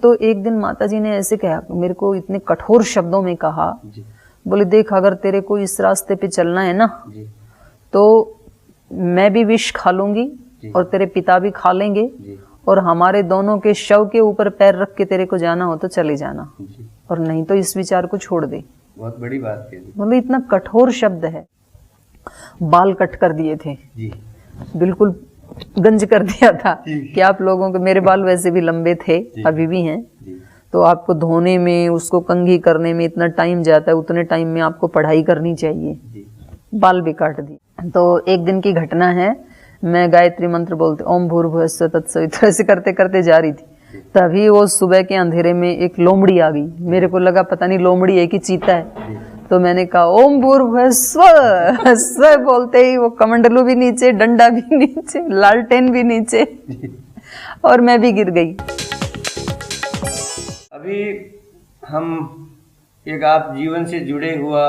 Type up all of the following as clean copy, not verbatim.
तो एक दिन माताजी ने ऐसे कहा, मेरे को इतने कठोर शब्दों में कहा, बोले देख अगर तेरे को इस रास्ते पे चलना है ना तो मैं भी विष खा लूंगी और तेरे पिता भी खा लेंगे और हमारे दोनों के शव के ऊपर पैर रख के तेरे को जाना हो तो चले जाना, और नहीं तो इस विचार को छोड़ दे। बहुत बड़ी बात है। बोले इतना कठोर शब्द है। बाल कट कर दिए थे जी, बिल्कुल गंज कर दिया था कि आप लोगों के, मेरे बाल वैसे भी लंबे थे, अभी भी हैं, तो आपको धोने में, उसको कंघी करने में इतना टाइम जाता है, उतने टाइम में आपको पढ़ाई करनी चाहिए। बाल भी काट दिए। तो एक दिन की घटना है, मैं गायत्री मंत्र बोलते ओम भूर्भुवः स्वः तत्सवितुर्वरेण्यं ऐसे करते करते जा रही थी, तभी वो सुबह के अंधेरे में एक लोमड़ी आ गई। मेरे को लगा पता नहीं लोमड़ी है कि चीता है, तो मैंने कहा ओम भूर्भुवः स्वः, स्व बोलते ही वो कमंडलू भी नीचे, डंडा भी नीचे, लालटेन भी नीचे, और मैं भी गिर गई। अभी हम एक आप जीवन से जुड़े हुआ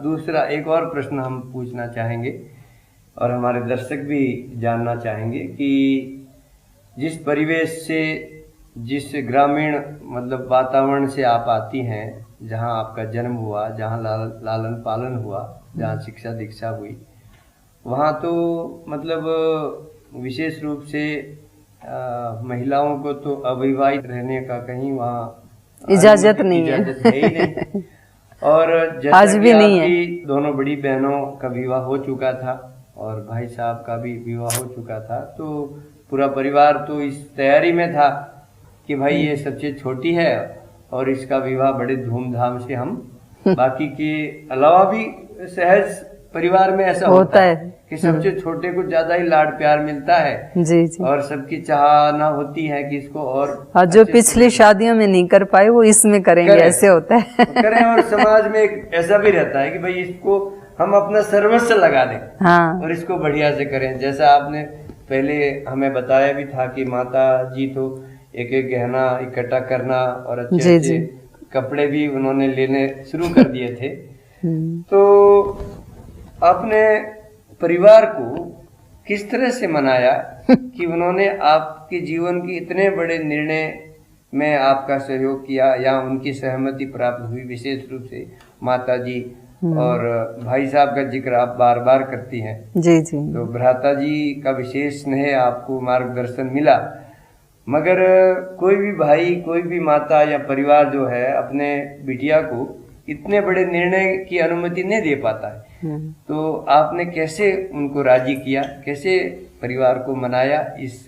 दूसरा एक और प्रश्न हम पूछना चाहेंगे और हमारे दर्शक भी जानना चाहेंगे कि जिस परिवेश से, जिस ग्रामीण मतलब वातावरण से आप आती हैं, जहां आपका जन्म हुआ, जहां लालन पालन हुआ, जहां शिक्षा दीक्षा हुई, वहां तो मतलब विशेष रूप से महिलाओं को तो अविवाहित रहने का कहीं वहाँ इजाजत नहीं है ही नहीं। और जैसा आज भी नहीं है। दोनों बड़ी बहनों का विवाह हो चुका था और भाई साहब का भी विवाह हो चुका था, तो पूरा परिवार तो इस तैयारी में था कि भाई ये सबसे छोटी है और इसका विवाह बड़े धूमधाम से हम बाकी के अलावा भी सहज परिवार में ऐसा होता है कि सबसे छोटे को ज्यादा ही लाड प्यार मिलता है। जी जी। और सबकी चाहना होती है कि इसको और जो पिछली शादियों में नहीं कर पाए वो इसमें करेंगे, ऐसे होता है। करें। और समाज में एक ऐसा भी रहता है कि भाई इसको हम अपना सर्वस्व लगा दें, हाँ, और इसको बढ़िया से करें। जैसा आपने पहले हमें बताया भी था कि माता जी तो एक एक गहना इकट्ठा करना और अच्छे अच्छे कपड़े भी उन्होंने लेने शुरू कर दिए थे। तो आपने परिवार को किस तरह से मनाया कि उन्होंने आपके जीवन के इतने बड़े निर्णय में आपका सहयोग किया या उनकी सहमति प्राप्त हुई? विशेष रूप से माता जी और भाई साहब का जिक्र आप बार बार करती हैं। जी जी। तो भ्राता जी का विशेष स्नेह, आपको मार्गदर्शन मिला, मगर कोई भी भाई, कोई भी माता या परिवार जो है अपने बिटिया को इतने बड़े निर्णय की अनुमति नहीं दे पाता है। तो आपने कैसे उनको राजी किया, कैसे परिवार को मनाया इस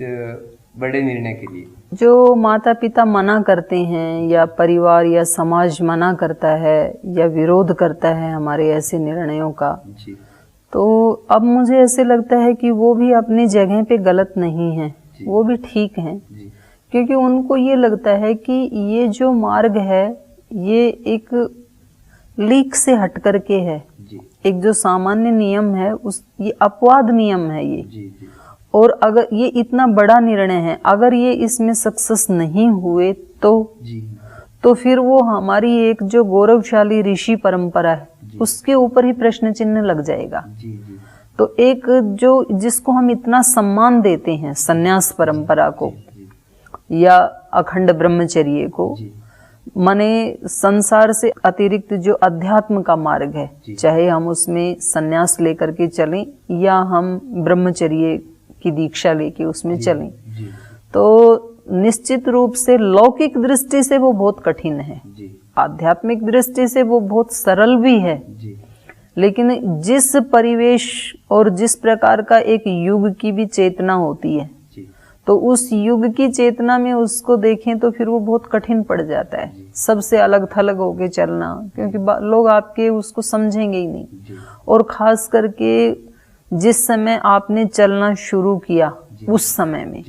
बड़े निर्णय के लिए? जो माता पिता मना करते हैं या परिवार या समाज मना करता है या विरोध करता है हमारे ऐसे निर्णयों का जी, तो अब मुझे ऐसे लगता है कि वो भी अपनी जगह पे गलत नहीं है, वो भी ठीक है, क्योंकि उनको ये लगता है कि ये जो मार्ग है ये एक लीक से हट करके है जी। एक जो सामान्य नियम है ये अपवाद नियम है ये जी। और अगर ये इतना बड़ा निर्णय है, अगर ये इसमें सक्सेस नहीं हुए तो फिर वो हमारी एक जो गौरवशाली ऋषि परंपरा है उसके ऊपर ही प्रश्न चिन्ह लग जाएगा जी। तो एक जो जिसको हम इतना सम्मान देते हैं, सन्यास परंपरा को या अखंड ब्रह्मचर्य को, माने संसार से अतिरिक्त जो अध्यात्म का मार्ग है, चाहे हम उसमें सन्यास लेकर के चलें या हम ब्रह्मचर्य की दीक्षा लेके उसमें चलें, तो निश्चित रूप से लौकिक दृष्टि से वो बहुत कठिन है, आध्यात्मिक दृष्टि से वो बहुत सरल भी है, लेकिन जिस परिवेश और जिस प्रकार का एक युग की भी चेतना होती है, तो उस युग की चेतना में उसको देखें तो फिर वो बहुत कठिन पड़ जाता है, सबसे अलग थलग होके चलना, क्योंकि लोग आपके उसको समझेंगे ही नहीं। और खास करके जिस समय आपने चलना शुरू किया उस समय में,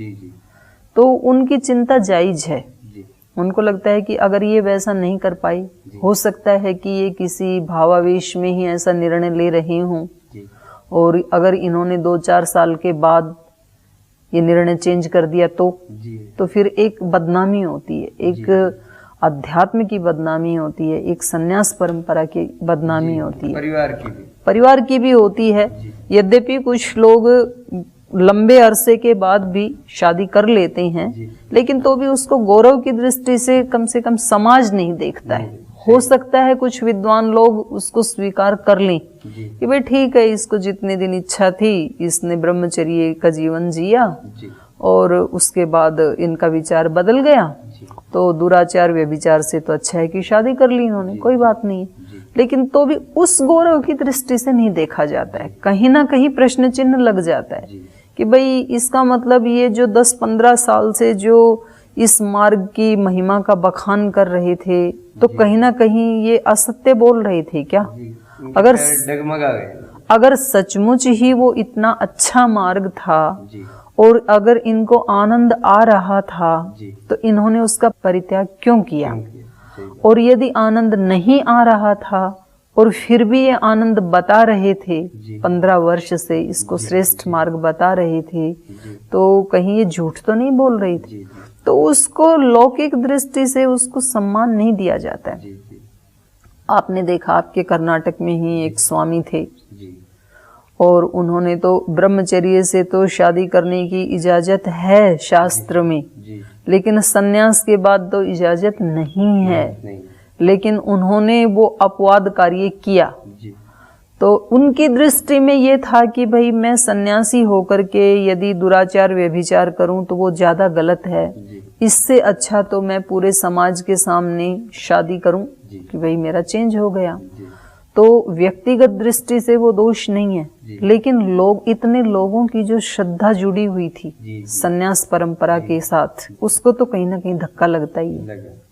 तो उनकी चिंता जायज है। उनको लगता है कि अगर ये वैसा नहीं कर पाई, हो सकता है कि ये किसी भावावेश में ही ऐसा निर्णय ले रही हूँ, और अगर इन्होंने 2-4 साल के बाद ये निर्णय चेंज कर दिया तो फिर एक बदनामी होती है, एक अध्यात्म की बदनामी होती है, एक सन्यास परंपरा की बदनामी होती है, परिवार की भी होती है। यद्यपि कुछ लोग लंबे अरसे के बाद भी शादी कर लेते हैं, लेकिन तो भी उसको गौरव की दृष्टि से कम समाज नहीं देखता है। हो सकता है कुछ विद्वान लोग उसको स्वीकार कर लें कि भाई ठीक है, इसको जितने दिन इच्छा थी इसने ब्रह्मचर्य का जीवन जिया और उसके बाद इनका विचार बदल गया, तो दुराचार व्यभिचार से तो अच्छा है कि शादी कर ली इन्होंने, कोई बात नहीं। लेकिन तो भी उस गौरव की दृष्टि से नहीं देखा जाता है, कहीं ना कहीं प्रश्न चिन्ह लग जाता है कि भाई इसका मतलब ये जो 10-15 साल से जो इस मार्ग की महिमा का बखान कर रहे थे, तो कहीं ना कहीं ये असत्य बोल रहे थे क्या? अगर डगमगा गए, अगर सचमुच ही वो इतना अच्छा मार्ग था और अगर इनको आनंद आ रहा था तो इन्होंने उसका परित्याग क्यों किया? और यदि आनंद नहीं आ रहा था और फिर भी ये आनंद बता रहे थे, 15 वर्ष से इसको श्रेष्ठ मार्ग बता रहे थे, तो कहीं ये झूठ तो नहीं बोल रही थी? तो उसको लौकिक दृष्टि से उसको सम्मान नहीं दिया जाता है। आपने देखा आपके कर्नाटक में ही एक स्वामी थे और उन्होंने तो ब्रह्मचर्य से तो शादी करने की इजाजत है शास्त्र में, लेकिन सन्यास के बाद तो इजाजत नहीं है। लेकिन उन्होंने वो अपवाद कार्य किया, तो उनकी दृष्टि में ये था कि भाई मैं सन्यासी होकर के यदि दुराचार व्यभिचार करूं तो वो ज्यादा गलत है, इससे अच्छा तो मैं पूरे समाज के सामने शादी करूं कि भाई मेरा चेंज हो गया। तो व्यक्तिगत दृष्टि से वो दोष नहीं है, लेकिन लोग, इतने लोगों की जो श्रद्धा जुड़ी हुई थी सन्यास परंपरा के साथ, उसको तो कहीं ना कहीं धक्का लगता ही है।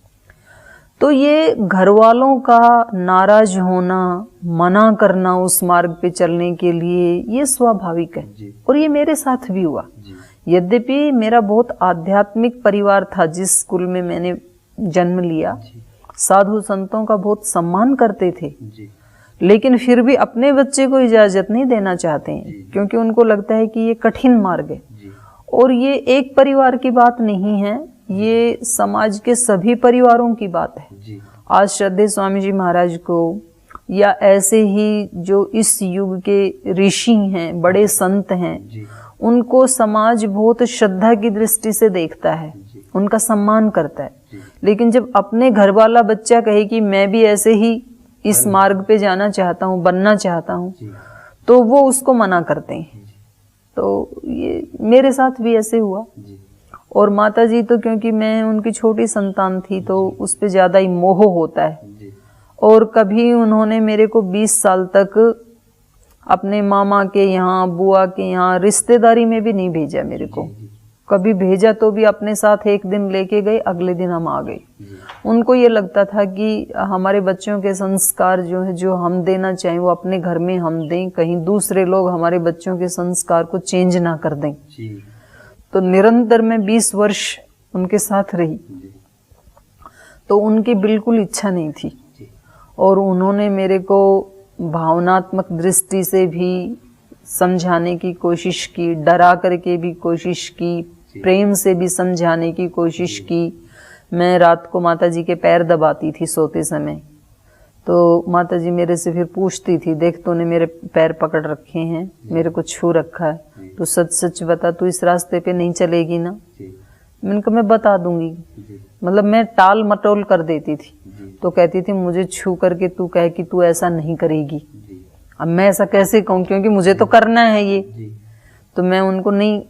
तो ये घर वालों का नाराज होना, मना करना उस मार्ग पे चलने के लिए, ये स्वाभाविक है और ये मेरे साथ भी हुआ। यद्यपि मेरा बहुत आध्यात्मिक परिवार था, जिस स्कूल में मैंने जन्म लिया, साधु संतों का बहुत सम्मान करते थे, लेकिन फिर भी अपने बच्चे को इजाजत नहीं देना चाहते हैं, क्योंकि उनको लगता है कि ये कठिन मार्ग है। और ये एक परिवार की बात नहीं है, ये समाज के सभी परिवारों की बात है। आज श्रद्धेय स्वामी जी महाराज को या ऐसे ही जो इस युग के ऋषि हैं, बड़े संत हैं, उनको समाज बहुत श्रद्धा की दृष्टि से देखता है, उनका सम्मान करता है। लेकिन जब अपने घर वाला बच्चा कहे कि मैं भी ऐसे ही इस मार्ग पे जाना चाहता हूँ, बनना चाहता हूँ, तो वो उसको मना करते हैं। तो ये मेरे साथ भी ऐसे हुआ। और माता जी तो क्योंकि मैं उनकी छोटी संतान थी तो उस पे ज्यादा ही मोह होता है, और कभी उन्होंने मेरे को 20 साल तक अपने मामा के यहाँ, बुआ के यहाँ, रिश्तेदारी में भी नहीं भेजा मेरे को। कभी भेजा तो भी अपने साथ एक दिन लेके गए, अगले दिन हम आ गए। उनको ये लगता था कि हमारे बच्चों के संस्कार जो है, जो हम देना चाहें वो अपने घर में हम दें, कहीं दूसरे लोग हमारे बच्चों के संस्कार को चेंज ना कर दें। तो निरंतर मैं 20 वर्ष उनके साथ रही, तो उनकी बिल्कुल इच्छा नहीं थी, और उन्होंने मेरे को भावनात्मक दृष्टि से भी समझाने की कोशिश की, डरा करके भी कोशिश की, प्रेम से भी समझाने की कोशिश की। मैं रात को माता जी के पैर दबाती थी सोते समय, तो माता जी मेरे से फिर पूछती थी, देख तूने मेरे पैर पकड़ रखे हैं, मेरे को छू रखा है, तू सच सच बता, तू इस रास्ते पे नहीं चलेगी ना? मैंने कहा मैं बता दूंगी। मतलब मैं टाल मटोल कर देती थी, तो कहती थी मुझे छू करके तू कहे कि तू ऐसा नहीं करेगी। अब मैं ऐसा कैसे कहूँ, क्योंकि मुझे तो करना है ये। तो मैं उनको नहीं,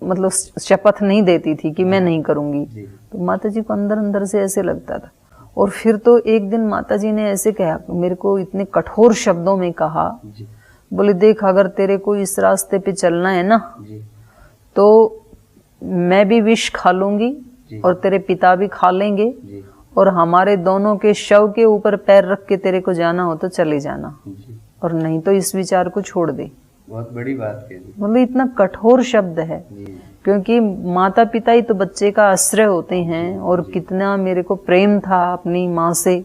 मतलब शपथ नहीं देती थी कि मैं नहीं करूंगी। तो माता जी को अंदर अंदर से ऐसे लगता था। और फिर तो एक दिन माता जी ने ऐसे कहा, मेरे को इतने कठोर शब्दों में कहा, बोले देख अगर तेरे को इस रास्ते पे चलना है ना, तो मैं भी विष खा लूंगी और तेरे पिता भी खा लेंगे, और हमारे दोनों के शव के ऊपर पैर रख के तेरे को जाना हो तो चले जाना, और नहीं तो इस विचार को छोड़ दे। बहुत बड़ी बात कह दी। मतलब इतना कठोर शब्द है, क्योंकि माता पिता ही तो बच्चे का आश्रय होते हैं, और कितना मेरे को प्रेम था अपनी माँ से।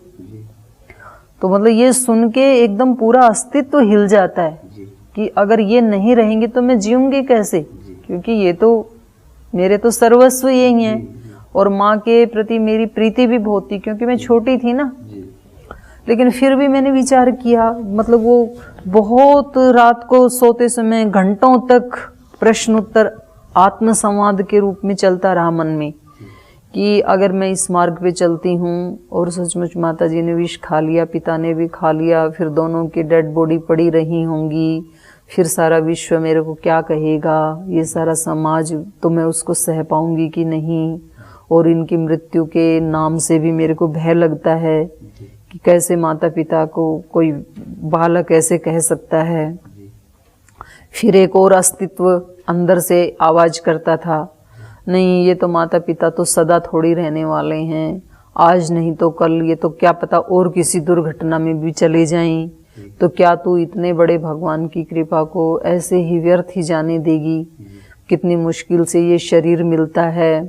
तो मतलब ये सुन के एकदम पूरा अस्तित्व हिल जाता है कि अगर ये नहीं रहेंगे तो मैं जीऊंगी कैसे, क्योंकि ये तो मेरे तो सर्वस्व यही है। और माँ के प्रति मेरी प्रीति भी बहुत थी, क्योंकि मैं छोटी थी ना। लेकिन फिर भी मैंने विचार किया, मतलब वो बहुत रात को सोते समय घंटों तक प्रश्न उत्तर आत्मसंवाद के रूप में चलता रहा मन में कि अगर मैं इस मार्ग पे चलती हूँ और सचमुच माता जी ने विष खा लिया, पिता ने भी खा लिया, फिर दोनों की डेड बॉडी पड़ी रही होंगी, फिर सारा विश्व मेरे को क्या कहेगा, ये सारा समाज, तो मैं उसको सह पाऊंगी कि नहीं। और इनकी मृत्यु के नाम से भी मेरे को भय लगता है कि कैसे माता पिता को कोई बालक ऐसे कह सकता है। फिर एक और अस्तित्व अंदर से आवाज करता था, नहीं ये तो माता पिता तो सदा थोड़ी रहने वाले हैं, आज नहीं तो कल, ये तो क्या पता और किसी दुर्घटना में भी चले जाएं, तो क्या तू इतने बड़े भगवान की कृपा को ऐसे ही व्यर्थ ही जाने देगी। कितनी मुश्किल से ये शरीर मिलता है।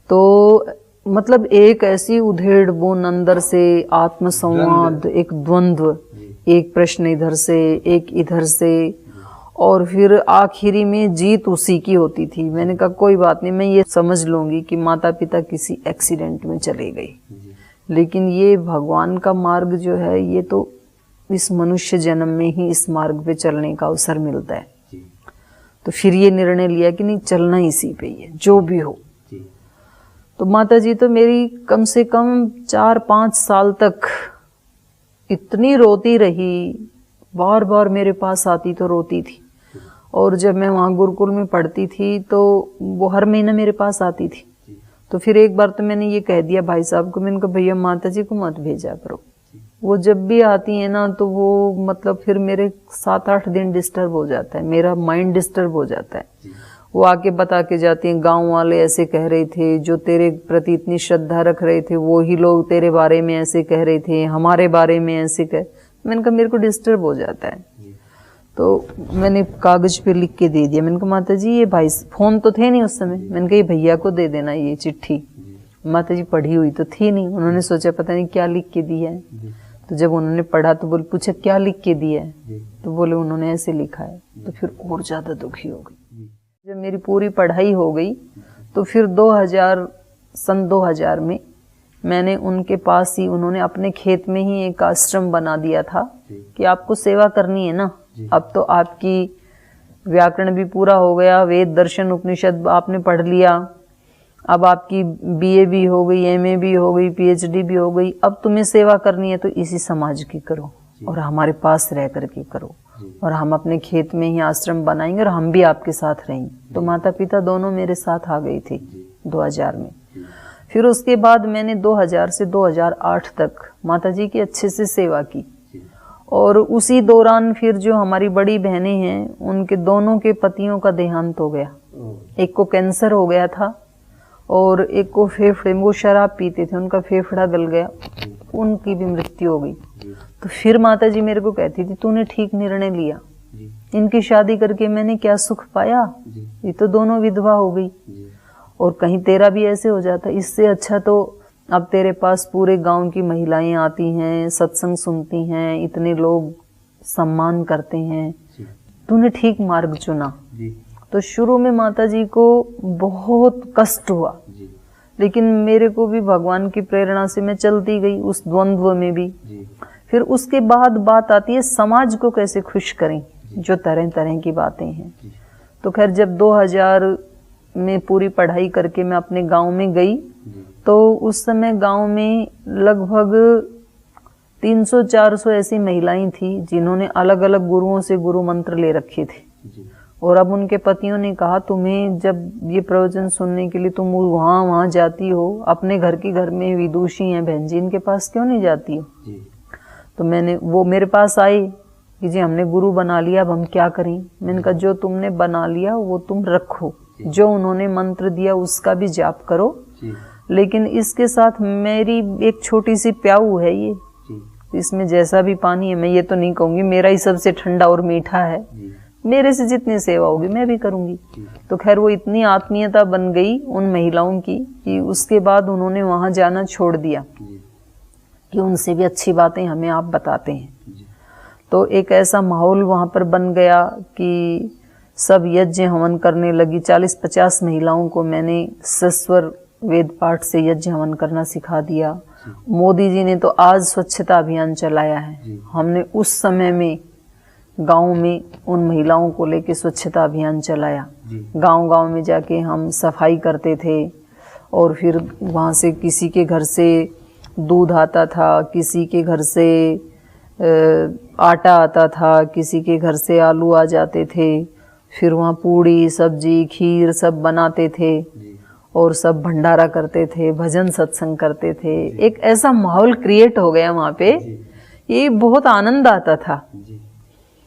तो मतलब एक ऐसी उधेड़ बुन अंदर से आत्मसंवाद, एक द्वंद्व, एक प्रश्न इधर से एक इधर से, और फिर आखिरी में जीत उसी की होती थी। मैंने कहा कोई बात नहीं, मैं ये समझ लूंगी कि माता पिता किसी एक्सीडेंट में चले गए, लेकिन ये भगवान का मार्ग जो है ये तो इस मनुष्य जन्म में ही इस मार्ग पे चलने का अवसर मिलता है। तो फिर ये निर्णय लिया कि नहीं, चलना इसी पे ही है जो भी हो। तो माता जी तो मेरी कम से कम 4-5 साल तक इतनी रोती रही, बार बार मेरे पास आती तो रोती थी। और जब मैं वहाँ गुरुकुल में पढ़ती थी तो वो हर महीने मेरे पास आती थी। तो फिर एक बार तो मैंने ये कह दिया भाई साहब को, मैंने कहा भैया माता जी को मत भेजा करो, वो जब भी आती है ना तो वो मतलब फिर मेरे 7-8 दिन डिस्टर्ब हो जाता है, मेरा माइंड डिस्टर्ब हो जाता है। वो आके बता के जाती हैं, गांव वाले ऐसे कह रहे थे, जो तेरे प्रति इतनी श्रद्धा रख रहे थे वो ही लोग तेरे बारे में ऐसे कह रहे थे, हमारे बारे में ऐसे कह। मैंने कहा मेरे को डिस्टर्ब हो जाता है। तो मैंने कागज पे लिख के दे दिया। मैंने कहा माता जी ये भाई, फोन तो थे नहीं उस समय, मैंने कहा ये भैया को दे देना ये चिट्ठी। माता जी पढ़ी हुई तो थी नहीं, उन्होंने सोचा पता नहीं क्या लिख के दिया है। तो जब उन्होंने पढ़ा तो बोले, पूछा क्या लिख के दिया है, तो बोले उन्होंने ऐसे लिखा है। तो फिर और ज्यादा दुखी हो गई। जब मेरी पूरी पढ़ाई हो गई तो फिर सन 2000 में मैंने उनके पास ही, उन्होंने अपने खेत में ही एक आश्रम बना दिया था कि आपको सेवा करनी है ना, अब तो आपकी व्याकरण भी पूरा हो गया, वेद दर्शन उपनिषद आपने पढ़ लिया, अब आपकी बीए भी हो गई, एमए भी हो गई, पीएचडी भी हो गई, अब तुम्हें सेवा करनी है तो इसी समाज की करो और हमारे पास रह करके करो, और हम अपने खेत में ही आश्रम बनाएंगे और हम भी आपके साथ रहेंगे। तो माता पिता दोनों मेरे साथ आ गई थी 2000 में। फिर उसके बाद मैंने 2000 से 2008 तक माता जी की अच्छे से सेवा की। और उसी दौरान फिर जो हमारी बड़ी बहनें हैं, उनके दोनों के पतियों का देहांत हो गया। एक को कैंसर हो गया था और एक को फेफड़े में, वो शराब पीते थे, उनका फेफड़ा गल गया, उनकी भी मृत्यु हो गई। तो फिर माता जी मेरे को कहती थी तूने ठीक निर्णय लिया, इनकी शादी करके मैंने क्या सुख पाया, ये तो दोनों विधवा हो गई और कहीं तेरा भी ऐसे हो जाता। इससे अच्छा तो अब तेरे पास पूरे गांव की महिलाएं आती हैं, सत्संग सुनती हैं, इतने लोग सम्मान करते हैं, तूने ठीक मार्ग चुना। तो शुरू में माता जी को बहुत कष्ट हुआ, लेकिन मेरे को भी भगवान की प्रेरणा से मैं चलती गई उस द्वंद्व में भी। फिर उसके बाद बात आती है समाज को कैसे खुश करें, जो तरह तरह की बातें हैं। तो खैर जब 2000 में पूरी पढ़ाई करके मैं अपने गांव में गई तो उस समय गांव में लगभग 300-400 ऐसी महिलाएं थी जिन्होंने अलग अलग गुरुओं से गुरु मंत्र ले रखे थे। और अब उनके पतियों ने कहा तुम्हें जब ये प्रवचन सुनने के लिए तुम वहाँ जाती हो, अपने घर की घर में विदुषी हैं बहन जी, इनके पास क्यों नहीं जाती हो? तो वो मेरे पास आए कि जी हमने गुरु बना लिया, अब हम क्या करें? मैंने कहा जो तुमने बना लिया वो तुम रखो, जो उन्होंने मंत्र दिया उसका भी जाप करो, लेकिन इसके साथ मेरी एक छोटी सी प्याऊ है, ये इसमें जैसा भी पानी है, मैं ये तो नहीं कहूंगी मेरा ही सबसे ठंडा और मीठा है, मेरे से जितनी सेवा होगी मैं भी करूंगी। तो खैर वो इतनी आत्मीयता बन गई उन महिलाओं की कि उसके बाद उन्होंने वहां जाना छोड़ दिया कि उनसे भी अच्छी बातें हमें आप बताते हैं। तो एक ऐसा माहौल वहां पर बन गया कि सब यज्ञ हवन करने लगी। 40-50 महिलाओं को मैंने सस्वर वेद पाठ से यज्ञ हवन करना सिखा दिया। मोदी जी ने तो आज स्वच्छता अभियान चलाया है, हमने उस समय में गांव में उन महिलाओं को लेके स्वच्छता अभियान चलाया। गांव-गांव में जाके हम सफाई करते थे और फिर वहाँ से किसी के घर से दूध आता था, किसी के घर से आटा आता था, किसी के घर से आलू आ जाते थे। फिर वहाँ पूड़ी सब्जी खीर सब बनाते थे और सब भंडारा करते थे, भजन सत्संग करते थे। एक ऐसा माहौल क्रिएट हो गया वहाँ पे, ये बहुत आनंद आता था।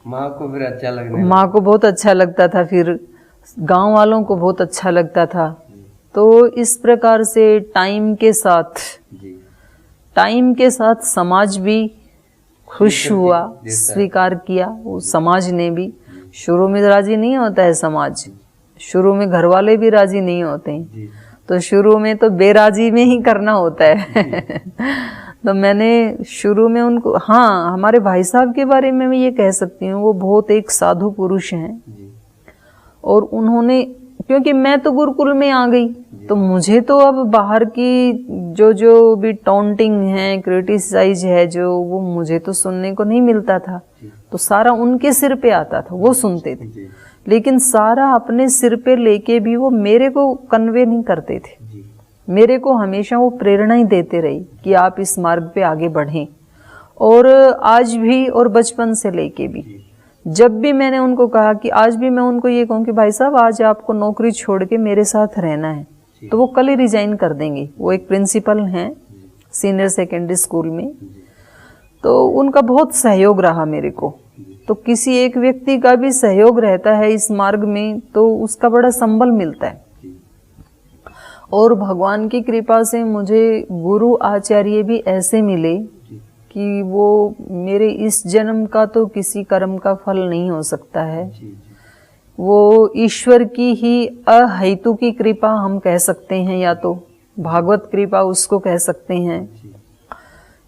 माँ को फिर अच्छा माँ को बहुत अच्छा लगता था, फिर गांव वालों को बहुत अच्छा लगता था। तो इस प्रकार से टाइम के साथ समाज भी खुश हुआ, स्वीकार किया। वो समाज ने भी, शुरू में राजी नहीं होता है समाज, शुरू में घर वाले भी राजी नहीं होते हैं, तो शुरू में तो बेराजी में ही करना होता है। तो मैंने शुरू में उनको, हाँ, हमारे भाई साहब के बारे में मैं ये कह सकती हूँ, वो बहुत एक साधु पुरुष हैं और उन्होंने, क्योंकि मैं तो गुरुकुल में आ गई तो मुझे तो अब बाहर की जो भी टॉन्टिंग है, क्रिटिसाइज है जो, वो मुझे तो सुनने को नहीं मिलता था। तो सारा उनके सिर पे आता था, वो सुनते थे, लेकिन सारा अपने सिर पे लेके भी वो मेरे को कन्वे नहीं करते थे। मेरे को हमेशा वो प्रेरणा ही देते रही कि आप इस मार्ग पे आगे बढ़ें। और आज भी और बचपन से लेके भी जब भी मैंने उनको कहा कि आज भी मैं उनको ये कहूँ कि भाई साहब आज आपको नौकरी छोड़ के मेरे साथ रहना है, तो वो कल ही रिजाइन कर देंगे। वो एक प्रिंसिपल हैं सीनियर सेकेंडरी स्कूल में, तो उनका बहुत सहयोग रहा मेरे को। तो किसी एक व्यक्ति का भी सहयोग रहता है इस मार्ग में तो उसका बड़ा संबल मिलता है। और भगवान की कृपा से मुझे गुरु आचार्य भी ऐसे मिले कि वो मेरे इस जन्म का तो किसी कर्म का फल नहीं हो सकता है, वो ईश्वर की ही अहेतु की कृपा हम कह सकते हैं, या तो भागवत कृपा उसको कह सकते हैं,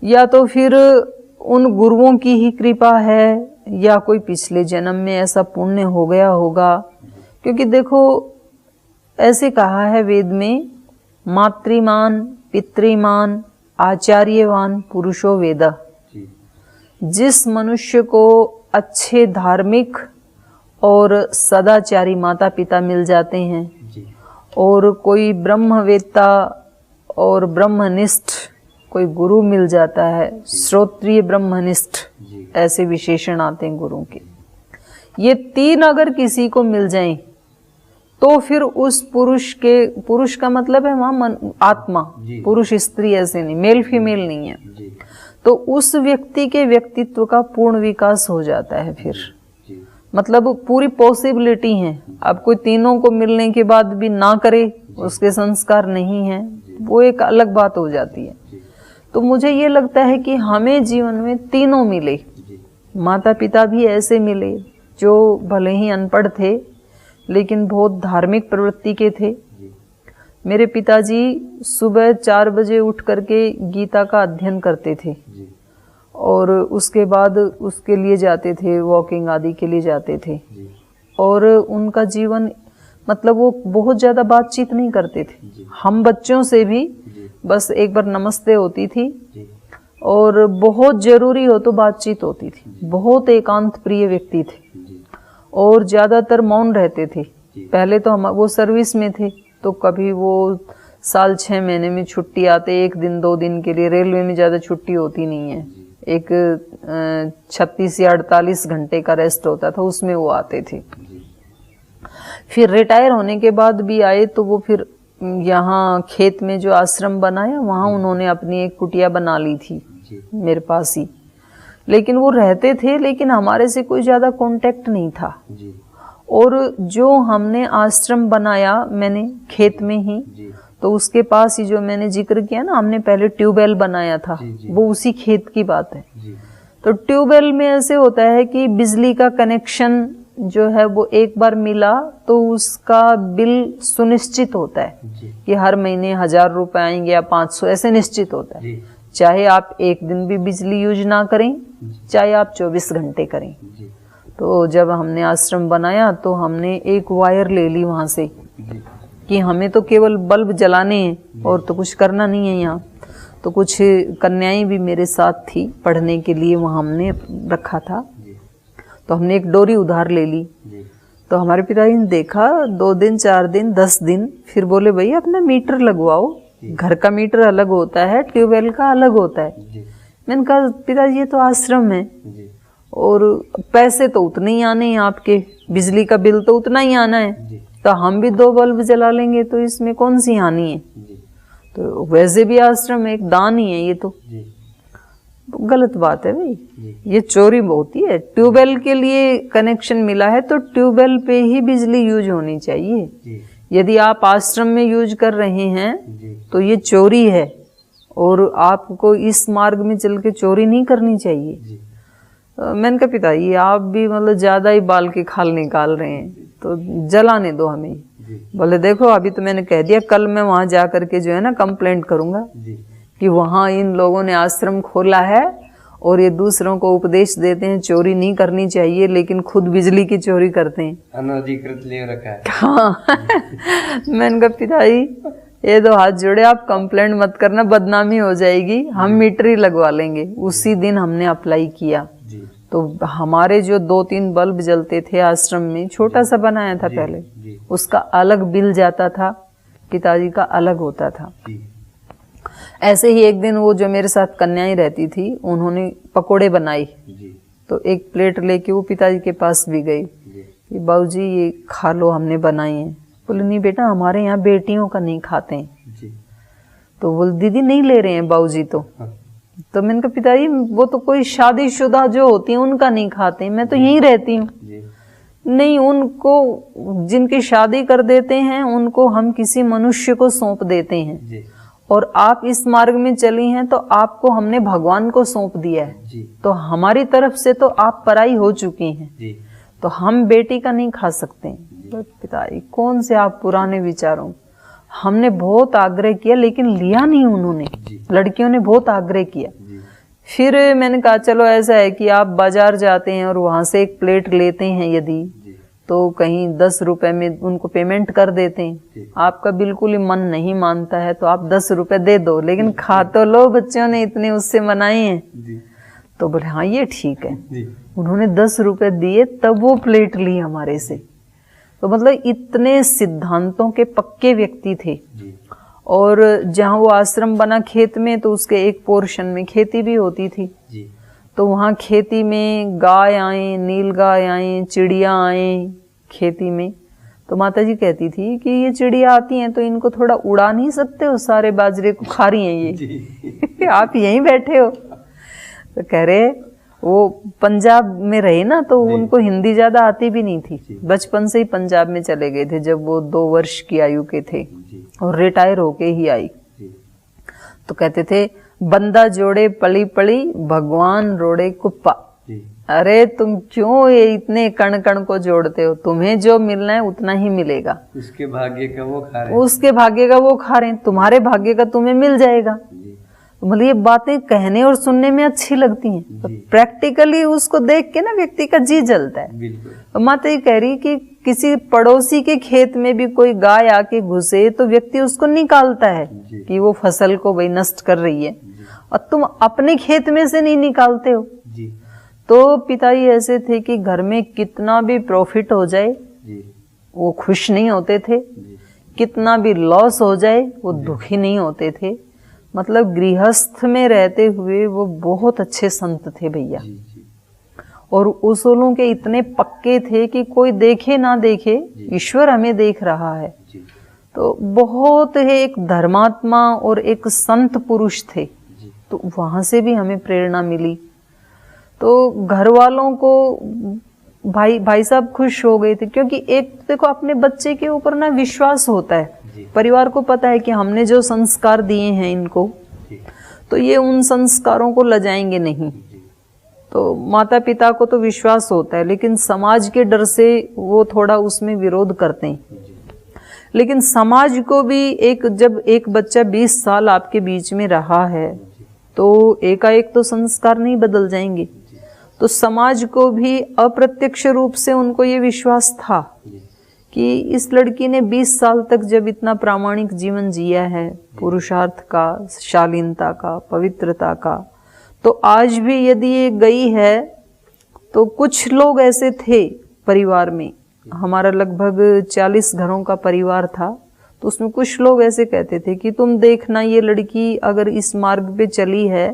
या तो फिर उन गुरुओं की ही कृपा है, या कोई पिछले जन्म में ऐसा पुण्य हो गया होगा। क्योंकि देखो ऐसे कहा है वेद में, मातृमान पितृमान आचार्यवान पुरुषो वेद। जिस मनुष्य को अच्छे धार्मिक और सदाचारी माता पिता मिल जाते हैं और कोई ब्रह्मवेत्ता और ब्रह्मनिष्ठ कोई गुरु मिल जाता है, श्रोत्रिय ब्रह्मनिष्ठ ऐसे विशेषण आते हैं गुरु के, ये तीन अगर किसी को मिल जाएं तो फिर उस पुरुष के, पुरुष का मतलब है वहां आत्मा, पुरुष स्त्री ऐसे नहीं, मेल फीमेल नहीं है, तो उस व्यक्ति के व्यक्तित्व का पूर्ण विकास हो जाता है। फिर मतलब पूरी पॉसिबिलिटी है। अब कोई तीनों को मिलने के बाद भी ना करे, उसके संस्कार नहीं है, वो एक अलग बात हो जाती है। तो मुझे ये लगता है कि हमें जीवन में तीनों मिले। माता पिता भी ऐसे मिले जो भले ही अनपढ़ थे लेकिन बहुत धार्मिक प्रवृत्ति के थे। मेरे पिताजी सुबह 4 बजे उठ करके गीता का अध्ययन करते थे और उसके बाद उसके लिए जाते थे, वॉकिंग आदि के लिए जाते थे। और उनका जीवन मतलब वो बहुत ज़्यादा बातचीत नहीं करते थे। हम बच्चों से भी बस एक बार नमस्ते होती थी और बहुत ज़रूरी हो तो बातचीत होती थी। बहुत एकांत प्रिय व्यक्ति थे और ज़्यादातर मौन रहते थे। पहले तो हम वो सर्विस में थे तो कभी वो साल 6 महीने में छुट्टी आते, 1 दिन 2 दिन के लिए। रेलवे में ज़्यादा छुट्टी होती नहीं है, एक 36 या 48 घंटे का रेस्ट होता था, उसमें वो आते थे। फिर रिटायर होने के बाद भी आए तो वो फिर यहाँ खेत में जो आश्रम बनाया वहाँ उन्होंने अपनी एक कुटिया बना ली थी मेरे पास ही। लेकिन वो रहते थे लेकिन हमारे से कोई ज़्यादा कांटेक्ट नहीं था। और जो हमने आश्रम बनाया मैंने खेत में ही, तो उसके पास ही जो मैंने जिक्र किया ना, हमने पहले ट्यूबवेल बनाया था, वो उसी खेत की बात है। तो ट्यूबवेल में ऐसे होता है कि बिजली का कनेक्शन जो है वो एक बार मिला तो उसका बिल सुनिश्चित होता है कि हर महीने 1000 रुपए आएंगे या 500, ऐसे निश्चित होता है। चाहे आप एक दिन भी बिजली यूज ना करें, चाहे आप 24 घंटे करें। तो जब हमने आश्रम बनाया तो हमने एक वायर ले ली वहाँ से कि हमें तो केवल बल्ब जलाने हैं और तो कुछ करना नहीं है यहाँ। तो कुछ कन्याएं भी मेरे साथ थी पढ़ने के लिए, वहाँ हमने रखा था। तो हमने एक डोरी उधार ले ली। तो हमारे पिताजी ने देखा 2 दिन 4 दिन 10 दिन, फिर बोले भैया अपना मीटर लगवाओ, घर का मीटर अलग होता है, ट्यूबवेल का अलग होता है। मैंने कहा पिताजी ये तो आश्रम है और पैसे तो उतने ही आने हैं, आपके बिजली का बिल तो उतना ही आना है, तो हम भी 2 बल्ब जला लेंगे तो इसमें कौन सी हानि है। तो वैसे भी आश्रम एक दान ही है, ये तो गलत बात है भाई, ये चोरी बहुत ही है। ट्यूबवेल के लिए कनेक्शन मिला है तो ट्यूबवेल पे ही बिजली यूज होनी चाहिए। यदि आप आश्रम में यूज कर रहे हैं तो ये चोरी है और आपको इस मार्ग में चल के चोरी नहीं करनी चाहिए। मैंने कहा पिताजी आप भी मतलब ज्यादा ही बाल के खाल निकाल रहे हैं, तो जलाने दो हमें। बोले देखो अभी तो मैंने कह दिया, कल मैं वहां जा करके जो है ना कंप्लेंट करूंगा कि वहां इन लोगों ने आश्रम खोला है और ये दूसरों को उपदेश देते हैं चोरी नहीं करनी चाहिए, लेकिन खुद बिजली की चोरी करते हैं, अनधिकृत ले रखा है। हाँ मैंने कहा पिताजी ये तो हाथ जोड़े, आप कंप्लेंट मत करना, बदनामी हो जाएगी, हम मीटर ही लगवा लेंगे। उसी दिन हमने अप्लाई किया तो हमारे जो 2-3 बल्ब जलते थे आश्रम में, छोटा सा बनाया था पहले, उसका अलग बिल जाता था, पिताजी का अलग होता था। ऐसे ही एक दिन वो जो मेरे साथ कन्याएं रहती थी उन्होंने पकोड़े बनाई, तो एक प्लेट लेके वो पिताजी के पास भी गई कि बाबूजी ये खा लो, हमने बनाई है। बोले नहीं बेटा हमारे यहाँ बेटियों का नहीं खाते हैं। तो बोल दीदी नहीं ले रहे हैं बाबूजी तो मैंने कहा पिताजी वो तो कोई शादीशुदा जो होती है उनका नहीं खाते, मैं तो यहीं रहती हूँ। नहीं, उनको जिनकी शादी कर देते हैं उनको हम किसी मनुष्य को सौंप देते हैं, और आप इस मार्ग में चली हैं तो आपको हमने भगवान को सौंप दिया है, तो हमारी तरफ से तो आप पराई हो चुकी हैं, तो हम बेटी का नहीं खा सकते। तो पिताजी कौन से आप पुराने विचारों, हमने बहुत आग्रह किया लेकिन लिया नहीं उन्होंने, लड़कियों ने बहुत आग्रह किया। फिर मैंने कहा चलो ऐसा है कि आप बाजार जाते हैं और वहां से एक प्लेट लेते हैं, यदि तो कहीं 10 रुपए में उनको पेमेंट कर देते हैं। आपका बिल्कुल ही मन नहीं मानता है तो आप 10 रुपए दे दो, लेकिन खा तो लो, बच्चों ने इतने उससे मनाए हैं। तो बोले हाँ ये ठीक है। उन्होंने 10 रुपए दिए तब वो प्लेट ली हमारे से। तो मतलब इतने सिद्धांतों के पक्के व्यक्ति थे। और जहाँ वो आश्रम बना खेत में, तो उसके एक पोर्शन में खेती भी होती थी। तो वहाँ खेती में गाय आए, नील गाय आए, चिड़िया आए खेती में। तो माता जी कहती थी कि ये चिड़िया आती हैं तो इनको थोड़ा उड़ा नहीं सकते हो, सारे बाजरे को खा रही हैं ये आप यहीं बैठे हो। तो कह रहे वो पंजाब में रहे ना, तो उनको हिंदी ज्यादा आती भी नहीं थी, बचपन से ही पंजाब में चले गए थे जब वो 2 वर्ष की आयु के थे, और रिटायर होके ही आई। तो कहते थे बंदा जोड़े पली पली, भगवान रोड़े कुप्पा। अरे तुम क्यों ये इतने कण कण को जोड़ते हो, तुम्हें जो मिलना है उतना ही मिलेगा। उसके भाग्य का वो खा रहे, उसके भाग्य का वो खा रहे हैं, तुम्हारे भाग्य का तुम्हें मिल जाएगा। मतलब ये बातें कहने और सुनने में अच्छी लगती हैं, तो प्रैक्टिकली उसको देख के ना व्यक्ति का जी जलता है। तो माता ये कह रही कि किसी पड़ोसी के खेत में भी कोई गाय आके घुसे तो व्यक्ति उसको निकालता है कि वो फसल को भाई नष्ट कर रही है, और तुम अपने खेत में से नहीं निकालते हो। तो पिताजी ऐसे थे कि घर में कितना भी प्रॉफिट हो जाए वो खुश नहीं होते थे, कितना भी लॉस हो जाए वो दुखी नहीं होते थे। मतलब गृहस्थ में रहते हुए वो बहुत अच्छे संत थे भैया, और उसूलों के इतने पक्के थे कि कोई देखे ना देखे ईश्वर हमें देख रहा है। तो बहुत ही एक धर्मात्मा और एक संत पुरुष थे, तो वहां से भी हमें प्रेरणा मिली। तो घर वालों को भाई साहब खुश हो गए थे, क्योंकि एक देखो अपने बच्चे के ऊपर ना विश्वास होता है, परिवार को पता है कि हमने जो संस्कार दिए हैं इनको, तो ये उन संस्कारों को लजाएंगे नहीं। तो माता पिता को तो विश्वास होता है, लेकिन समाज के डर से वो थोड़ा उसमें विरोध करते हैं। लेकिन समाज को भी जब एक बच्चा 20 साल आपके बीच में रहा है तो एकाएक तो संस्कार नहीं बदल जाएंगे। तो समाज को भी अप्रत्यक्ष रूप से उनको ये विश्वास था कि इस लड़की ने 20 साल तक जब इतना प्रामाणिक जीवन जिया है, पुरुषार्थ का, शालीनता का, पवित्रता का, तो आज भी यदि ये गई है तो कुछ लोग ऐसे थे परिवार में, हमारा लगभग 40 घरों का परिवार था, तो उसमें कुछ लोग ऐसे कहते थे कि तुम देखना ये लड़की अगर इस मार्ग पे चली है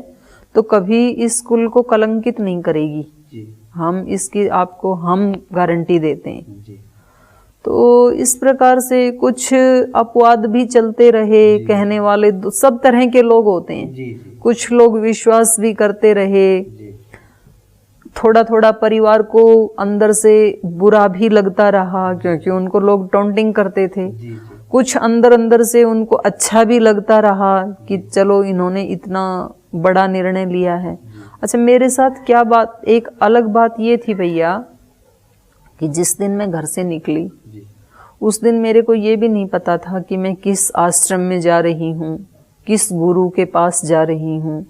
तो कभी इस कुल को कलंकित नहीं करेगी जी। हम इसकी आपको हम गारंटी देते हैं जी। तो इस प्रकार से कुछ अपवाद भी चलते रहे, कहने वाले सब तरह के लोग होते हैं जी, जी। कुछ लोग विश्वास भी करते रहे जी। थोड़ा थोड़ा परिवार को अंदर से बुरा भी लगता रहा क्योंकि उनको लोग टॉन्टिंग करते थे जी, जी। कुछ अंदर अंदर से उनको अच्छा भी लगता रहा कि चलो इन्होंने इतना बड़ा निर्णय लिया है। अच्छा, मेरे साथ क्या बात, एक अलग बात ये थी भैया कि जिस दिन मैं घर से निकली उस दिन मेरे को ये भी नहीं पता था कि मैं किस आश्रम में जा रही हूँ, किस गुरु के पास जा रही हूँ।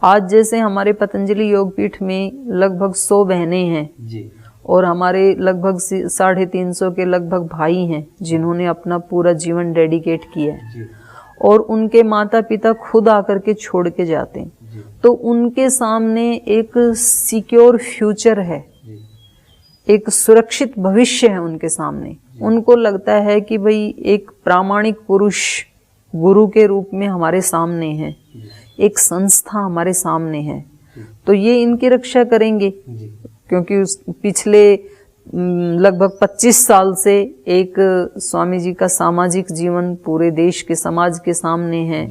आज जैसे हमारे पतंजलि योगपीठ में लगभग 100 बहनें हैं जी। और हमारे लगभग 350 के लगभग भाई हैं जिन्होंने अपना पूरा जीवन डेडिकेट किया है जी। और उनके माता पिता खुद आकर के छोड़ के जाते हैं, तो उनके सामने एक सिक्योर फ्यूचर है, एक सुरक्षित भविष्य है उनके सामने। उनको लगता है कि भाई एक प्रामाणिक पुरुष गुरु के रूप में हमारे सामने है, एक संस्था हमारे सामने है, तो ये इनकी रक्षा करेंगे क्योंकि उस पिछले लगभग 25 साल से एक स्वामी जी का सामाजिक जीवन पूरे देश के समाज के सामने है,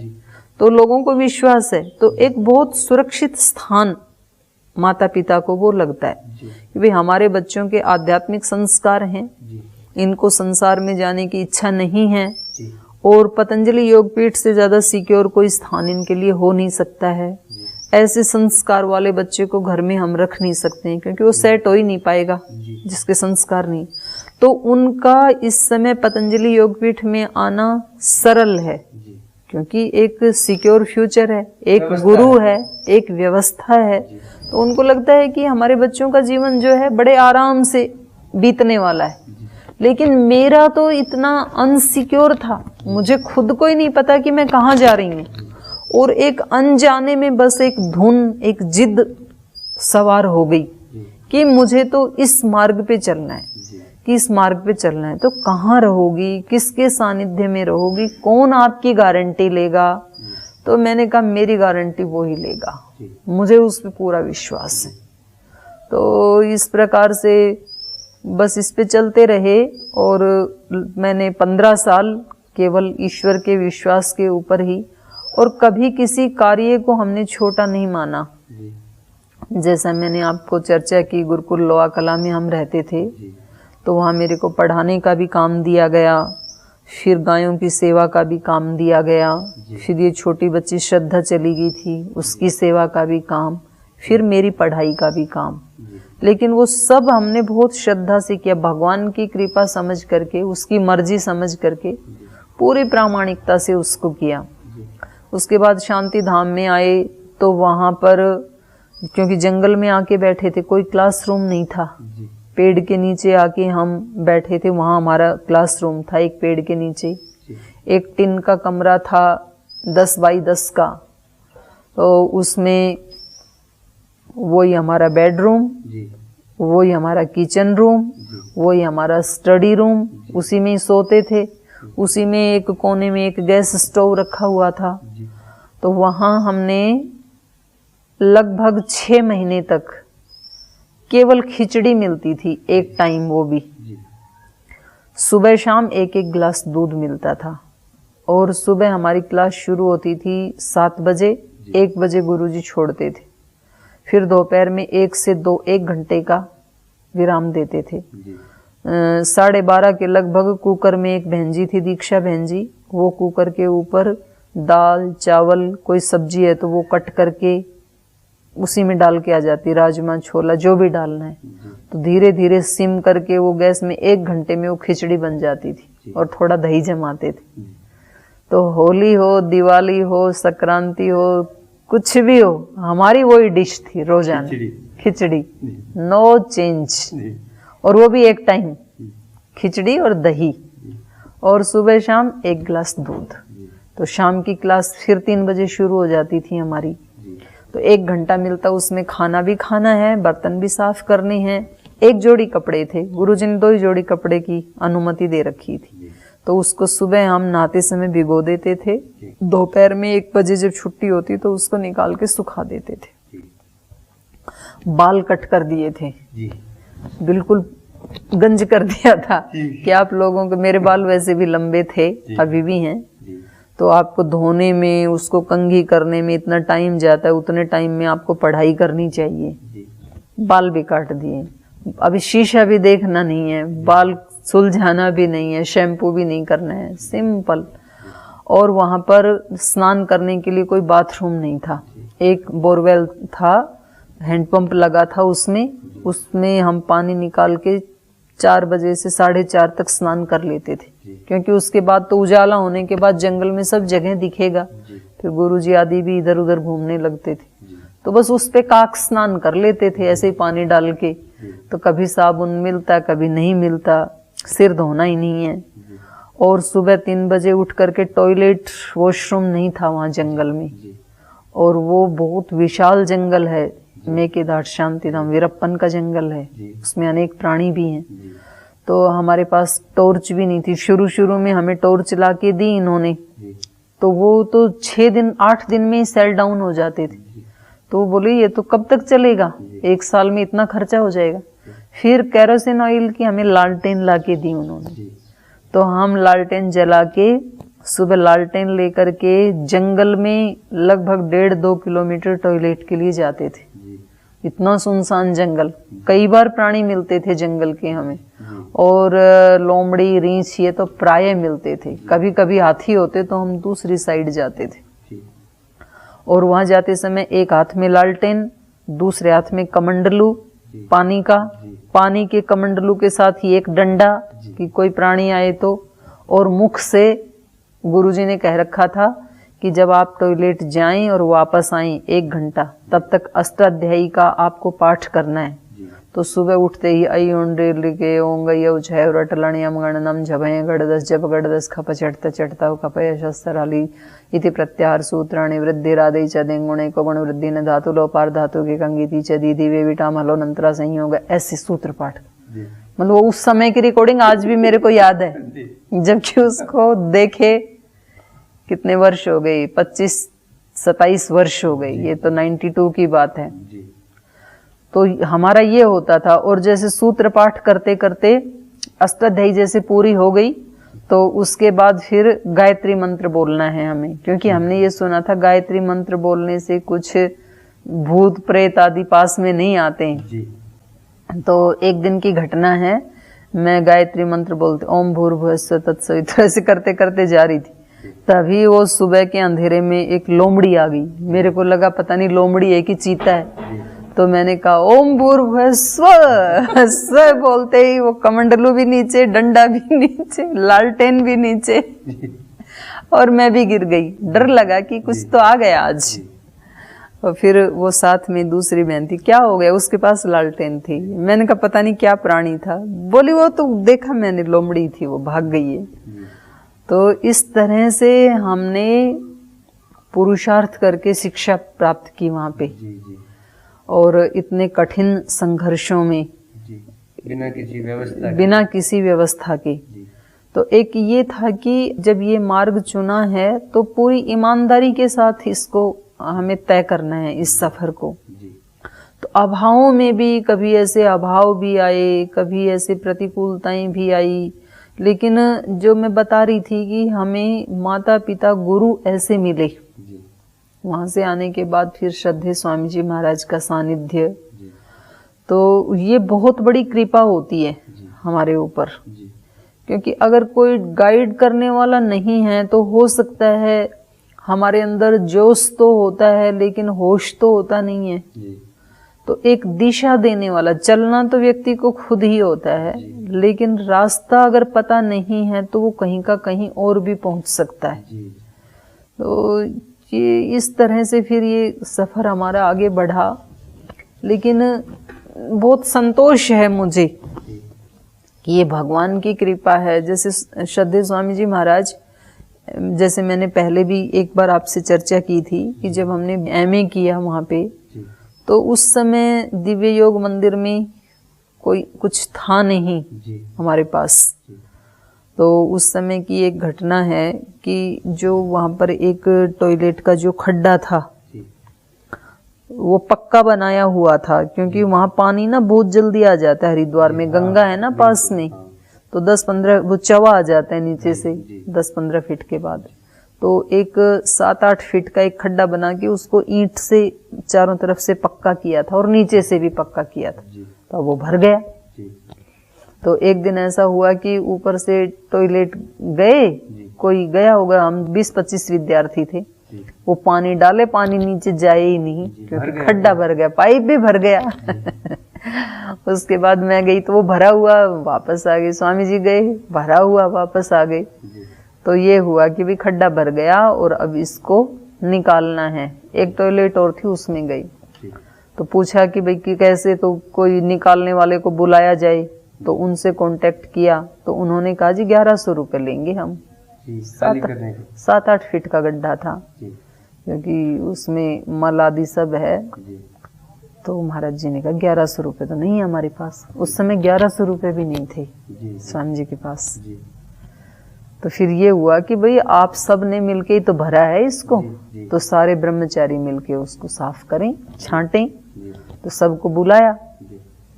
तो लोगों को विश्वास है। तो एक बहुत सुरक्षित स्थान माता पिता को वो लगता है कि भाई हमारे बच्चों के आध्यात्मिक संस्कार हैं, इनको संसार में जाने की इच्छा नहीं है और पतंजलि योगपीठ से ज्यादा सिक्योर कोई स्थान इनके लिए हो नहीं सकता है। ऐसे संस्कार वाले बच्चे को घर में हम रख नहीं सकते हैं क्योंकि वो सेट हो ही नहीं पाएगा जिसके संस्कार नहीं। तो उनका इस समय पतंजलि योगपीठ में आना सरल है क्योंकि एक सिक्योर फ्यूचर है, एक गुरु है, एक व्यवस्था है। तो उनको लगता है कि हमारे बच्चों का जीवन जो है बड़े आराम से बीतने वाला है। लेकिन मेरा तो इतना अनसिक्योर था, मुझे खुद को ही नहीं पता कि मैं कहाँ जा रही हूँ, और एक अनजाने में बस एक धुन, एक जिद सवार हो गई कि मुझे तो इस मार्ग पे चलना है, कि इस मार्ग पे चलना है। तो कहाँ रहोगी, किसके सानिध्य में रहोगी, कौन आपकी गारंटी लेगा? तो मैंने कहा मेरी गारंटी वो ही लेगा, मुझे उस पर पूरा विश्वास है। तो इस प्रकार से बस इस पे चलते रहे और मैंने 15 साल केवल ईश्वर के विश्वास के ऊपर ही, और कभी किसी कार्य को हमने छोटा नहीं माना। जैसा मैंने आपको चर्चा की, गुरुकुल लोहा कला में हम रहते थे तो वहाँ मेरे को पढ़ाने का भी काम दिया गया, फिर गायों की सेवा का भी काम दिया गया, फिर ये छोटी बच्ची श्रद्धा चली गई थी उसकी सेवा का भी काम, फिर मेरी पढ़ाई का भी काम। लेकिन वो सब हमने बहुत श्रद्धा से किया, भगवान की कृपा समझ करके, उसकी मर्जी समझ करके, पूरी प्रामाणिकता से उसको किया। उसके बाद शांति धाम में आए तो वहाँ पर क्योंकि जंगल में आके बैठे थे, कोई क्लासरूम नहीं था, पेड़ के नीचे आके हम बैठे थे, वहाँ हमारा क्लासरूम था एक पेड़ के नीचे। एक टिन का कमरा था 10 बाई 10 का, तो उसमें वही हमारा बेडरूम, वही हमारा किचन रूम, वही हमारा स्टडी रूम, उसी में ही सोते थे। उसी में एक कोने में एक गैस स्टोव रखा हुआ था। तो वहाँ हमने लगभग 6 महीने तक केवल खिचड़ी मिलती थी एक टाइम, वो भी सुबह शाम एक एक गिलास दूध मिलता था। और सुबह हमारी क्लास शुरू होती थी 7 बजे, 1 बजे गुरुजी छोड़ते थे, फिर दोपहर में 1 से 2 1 घंटे का विराम देते थे। 12:30 के लगभग कुकर में एक बहन जी थी, दीक्षा बहन जी, वो कुकर के ऊपर दाल चावल कोई सब्जी है तो वो कट करके उसी में डाल के आ जाती, राजमा छोला जो भी डालना है। तो धीरे धीरे सिम करके वो गैस में 1 घंटे में वो खिचड़ी बन जाती थी और थोड़ा दही जमाते थे। तो होली हो, दिवाली हो, संक्रांति हो, कुछ भी हो, हमारी वही डिश थी रोजाना, खिचड़ी, नो चेंज। और वो भी एक टाइम खिचड़ी और दही, और सुबह शाम 1 गिलास दूध। तो शाम की क्लास फिर 3 बजे शुरू हो जाती थी हमारी। तो 1 घंटा मिलता, उसमें खाना भी खाना है, बर्तन भी साफ करने हैं। 1 जोड़ी कपड़े थे, गुरुजी ने 2 ही जोड़ी कपड़े की अनुमति दे रखी थी, तो उसको सुबह हम नहाते समय भिगो देते थे, दोपहर में 1 बजे जब छुट्टी होती तो उसको निकाल के सुखा देते थे। बाल कट कर दिए थे, बिल्कुल गंज कर दिया था कि आप लोगों के, मेरे बाल वैसे भी लंबे थे, अभी भी हैं, तो आपको धोने में, उसको कंघी करने में इतना टाइम जाता है, उतने टाइम में आपको पढ़ाई करनी चाहिए। बाल भी काट दिए, अभी शीशा भी देखना नहीं है, बाल सुलझाना भी नहीं है, शैम्पू भी नहीं करना है, सिंपल। और वहां पर स्नान करने के लिए कोई बाथरूम नहीं था, एक बोरवेल था, हैंडपंप लगा था, उसमें हम पानी निकाल के 4 बजे से 4:30 तक स्नान कर लेते थे, क्योंकि उसके बाद तो उजाला होने के बाद जंगल में सब जगह दिखेगा, फिर गुरुजी आदि भी इधर उधर घूमने लगते थे, तो बस उस पे काक स्नान कर लेते थे ऐसे ही पानी डाल के। तो कभी साबुन मिलता, कभी नहीं मिलता, सिर धोना ही नहीं है। और सुबह 3 बजे उठ करके, टॉयलेट वॉशरूम नहीं था वहाँ जंगल में, और वो बहुत विशाल जंगल है, मेकेदाट शांतिधाम वीरप्पन का जंगल है, उसमें अनेक प्राणी भी हैं। तो हमारे पास टॉर्च भी नहीं थी, शुरू में हमें टॉर्च ला के दी इन्होंने, तो वो तो 6 दिन 8 दिन में ही सेल डाउन हो जाते थे। तो वो बोले ये तो कब तक चलेगा, 1 साल में इतना खर्चा हो जाएगा। फिर केरोसिन ऑयल की हमें लालटेन ला के दी उन्होंने, तो हम लालटेन जला के सुबह लालटेन लेकर के जंगल में लगभग 1.5-2 किलोमीटर टॉयलेट के लिए जाते थे। इतना सुनसान जंगल, कई बार प्राणी मिलते थे जंगल के हमें, और लोमड़ी रीछ ये तो प्राय मिलते थे, कभी कभी हाथी होते तो हम दूसरी साइड जाते थे। और वहां जाते समय एक हाथ में लालटेन, दूसरे हाथ में कमंडलू पानी का, पानी के कमंडलू के साथ ही एक डंडा कि कोई प्राणी आए तो, और मुख से गुरुजी ने कह रखा था कि जब आप टॉयलेट जाएं और वापस आएं 1 घंटा, तब तक अष्टाध्यायी का आपको पाठ करना है। तो सुबह उठते ही अई ओंडे लिखे ओंगय उछय रटलणयम गणनम झभय गड़दस जब गड़दस खप चढ़ता चढ़ता खपय शस्त्राली इति प्रत्याहार सूत्राणि वृद्धि राधे च देंगुणे को गुण वृद्धि न धातु लोपार धातु के कंगीति च दीदी वे विटाम हलो नंतरा संयोग, ऐसे सूत्र पाठ। मतलब उस समय की रिकॉर्डिंग आज भी मेरे को याद है, जबकि उसको देखे कितने वर्ष हो गए, 25-27 वर्ष हो गए, ये तो 92 की बात है। तो हमारा ये होता था, और जैसे सूत्र पाठ करते करते अष्टाध्यायी जैसे पूरी हो गई, तो उसके बाद फिर गायत्री मंत्र बोलना है हमें, क्योंकि हमने ये सुना था गायत्री मंत्र बोलने से कुछ भूत प्रेत आदि पास में नहीं आते हैं। तो एक दिन की घटना है, मैं गायत्री मंत्र बोलते ओम भूर्भुवस्सुः तत्सवितुर्वरेण्यं ऐसे करते करते जा रही थी, तभी वो सुबह के अंधेरे में एक लोमड़ी आ गई। मेरे को लगा पता नहीं लोमड़ी है कि चीता है, तो मैंने कहा ओम भूर्भुवस्सुः, स्व बोलते ही वो कमंडलू भी नीचे, डंडा भी नीचे, लालटेन भी नीचे, और मैं भी गिर गई। डर लगा कि कुछ तो आ गया आज। और फिर वो साथ में दूसरी बहन थी, क्या हो गया, उसके पास लालटेन थी। मैंने कहा पता नहीं क्या प्राणी था, बोली वो तो देखा मैंने लोमड़ी थी, वो भाग गई है। तो इस तरह से हमने पुरुषार्थ करके शिक्षा प्राप्त की वहां पे, और इतने कठिन संघर्षों में बिना किसी व्यवस्था के। तो एक ये था कि जब ये मार्ग चुना है तो पूरी ईमानदारी के साथ इसको हमें तय करना है, इस सफर को। तो अभावों में भी कभी ऐसे अभाव भी आए, कभी ऐसे प्रतिकूलताएं भी आई, लेकिन जो मैं बता रही थी कि हमें माता पिता गुरु ऐसे मिले। वहां से आने के बाद फिर श्रद्धेय स्वामी जी महाराज का सानिध्य, तो ये बहुत बड़ी कृपा होती है हमारे ऊपर, क्योंकि अगर कोई गाइड करने वाला नहीं है तो हो सकता है हमारे अंदर जोश तो होता है लेकिन होश तो होता नहीं है। तो एक दिशा देने वाला, चलना तो व्यक्ति को खुद ही होता है, लेकिन रास्ता अगर पता नहीं है तो वो कहीं का कहीं और भी पहुंच सकता है। तो ये इस तरह से फिर ये सफर हमारा आगे बढ़ा। लेकिन बहुत संतोष है मुझे कि ये भगवान की कृपा है। जैसे श्रद्धेय स्वामी जी महाराज जैसे मैंने पहले भी एक बार आपसे चर्चा की थी कि जब हमने एमए किया वहाँ पे, तो उस समय दिव्य योग मंदिर में कोई कुछ था नहीं हमारे पास। तो उस समय की एक घटना है कि जो वहाँ पर एक टॉयलेट का जो खड्डा था वो पक्का बनाया हुआ था, क्योंकि वहाँ पानी ना बहुत जल्दी आ जाता है। हरिद्वार में गंगा है ना पास में, तो 10-15 वो चवा आ जाता है नीचे से 10-15 फीट के बाद। तो एक 7-8 फीट का एक खड्डा बना के उसको ईंट से चारों तरफ से पक्का किया था और नीचे से भी पक्का किया था, तो वो भर गया। तो एक दिन ऐसा हुआ कि ऊपर से टॉयलेट गए, कोई गया होगा, हम 20-25 विद्यार्थी थे, वो पानी डाले, पानी नीचे जाए ही नहीं क्योंकि खड्डा भर गया, पाइप भी भर गया। उसके बाद मैं गई तो वो भरा हुआ वापस आ गई, स्वामी जी गए भरा हुआ वापस आ गए। तो ये हुआ कि भी खड्डा भर गया और अब इसको निकालना है। एक टॉयलेट और थी उसमें गई, तो पूछा कि भाई कि कैसे, तो कोई निकालने वाले को बुलाया जाए। तो उनसे कांटेक्ट किया तो उन्होंने कहा जी 1100 रुपये लेंगे हम। 7-8 फीट का गड्ढा था, क्योंकि उसमें मल आदि सब है। तो महाराज जी ने कहा 1100 रुपये तो नहीं है हमारे पास। उस समय 1100 रुपये भी नहीं थे स्वामी जी के पास। तो फिर ये हुआ कि भाई आप सब ने मिलके ही तो भरा है इसको, तो सारे ब्रह्मचारी मिलके उसको साफ करें, छांटें। तो सबको बुलाया,